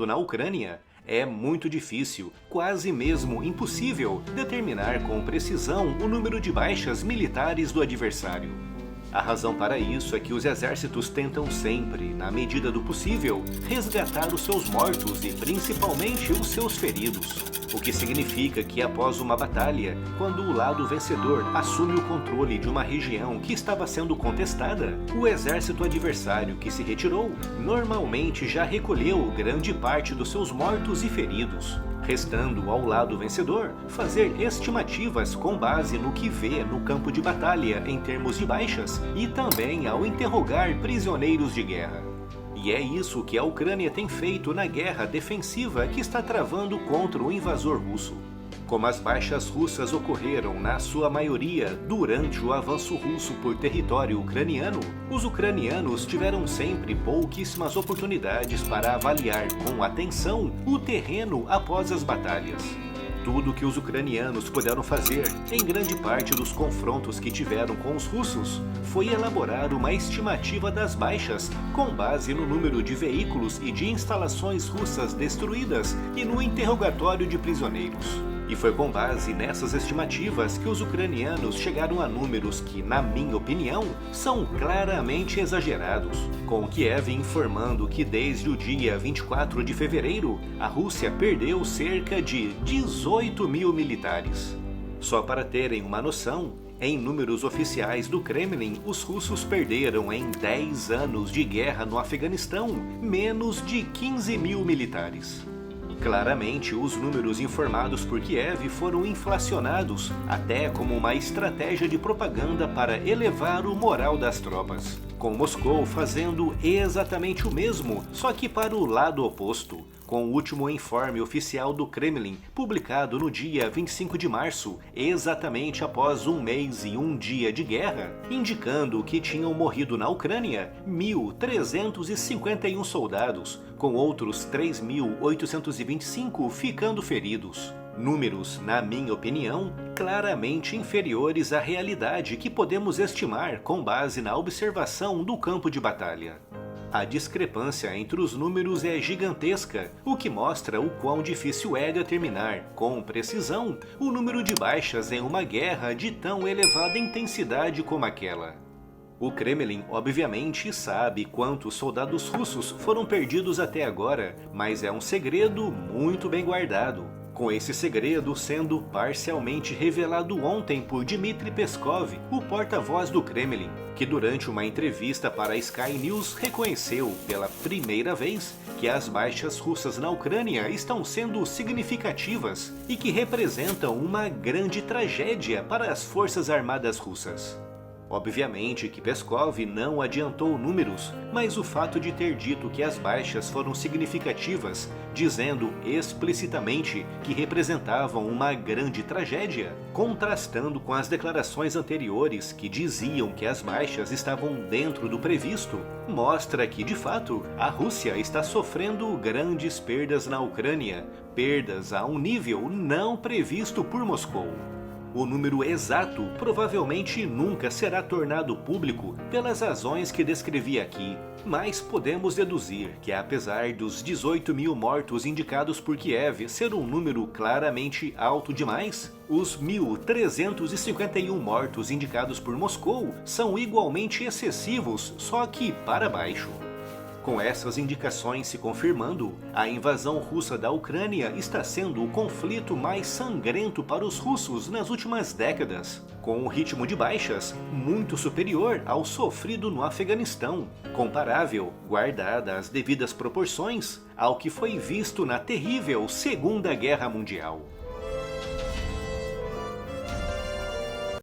na Ucrânia, é muito difícil, quase mesmo impossível, determinar com precisão o número de baixas militares do adversário. A razão para isso é que os exércitos tentam sempre, na medida do possível, resgatar os seus mortos e principalmente os seus feridos. O que significa que após uma batalha, quando o lado vencedor assume o controle de uma região que estava sendo contestada, o exército adversário que se retirou normalmente já recolheu grande parte dos seus mortos e feridos, restando ao lado vencedor fazer estimativas com base no que vê no campo de batalha em termos de baixas e também ao interrogar prisioneiros de guerra. E é isso que a Ucrânia tem feito na guerra defensiva que está travando contra o invasor russo. Como as baixas russas ocorreram, na sua maioria, durante o avanço russo por território ucraniano, os ucranianos tiveram sempre pouquíssimas oportunidades para avaliar com atenção o terreno após as batalhas. Tudo que os ucranianos puderam fazer, em grande parte dos confrontos que tiveram com os russos, foi elaborar uma estimativa das baixas com base no número de veículos e de instalações russas destruídas e no interrogatório de prisioneiros. E foi com base nessas estimativas que os ucranianos chegaram a números que, na minha opinião, são claramente exagerados, com Kiev informando que desde o dia 24 de fevereiro, a Rússia perdeu cerca de 18 mil militares. Só para terem uma noção, em números oficiais do Kremlin, os russos perderam em 10 anos de guerra no Afeganistão menos de 15 mil militares. Claramente, os números informados por Kiev foram inflacionados, até como uma estratégia de propaganda para elevar o moral das tropas, com Moscou fazendo exatamente o mesmo, só que para o lado oposto, com o último informe oficial do Kremlin, publicado no dia 25 de março, exatamente após um mês e um dia de guerra, indicando que tinham morrido na Ucrânia 1.351 soldados, com outros 3.825 ficando feridos. Números, na minha opinião, claramente inferiores à realidade que podemos estimar com base na observação do campo de batalha. A discrepância entre os números é gigantesca, o que mostra o quão difícil é determinar, com precisão, o número de baixas em uma guerra de tão elevada intensidade como aquela. O Kremlin, obviamente, sabe quantos soldados russos foram perdidos até agora, mas é um segredo muito bem guardado. Com esse segredo sendo parcialmente revelado ontem por Dmitry Peskov, o porta-voz do Kremlin, que durante uma entrevista para a Sky News reconheceu pela primeira vez que as baixas russas na Ucrânia estão sendo significativas e que representam uma grande tragédia para as forças armadas russas. Obviamente que Peskov não adiantou números, mas o fato de ter dito que as baixas foram significativas, dizendo explicitamente que representavam uma grande tragédia, contrastando com as declarações anteriores que diziam que as baixas estavam dentro do previsto, mostra que, de fato, a Rússia está sofrendo grandes perdas na Ucrânia, perdas a um nível não previsto por Moscou. O número exato provavelmente nunca será tornado público pelas razões que descrevi aqui, mas podemos deduzir que apesar dos 18 mil mortos indicados por Kiev ser um número claramente alto demais, os 1.351 mortos indicados por Moscou são igualmente excessivos, só que para baixo. Com essas indicações se confirmando, a invasão russa da Ucrânia está sendo o conflito mais sangrento para os russos nas últimas décadas, com um ritmo de baixas muito superior ao sofrido no Afeganistão, comparável, guardada as devidas proporções, ao que foi visto na terrível Segunda Guerra Mundial.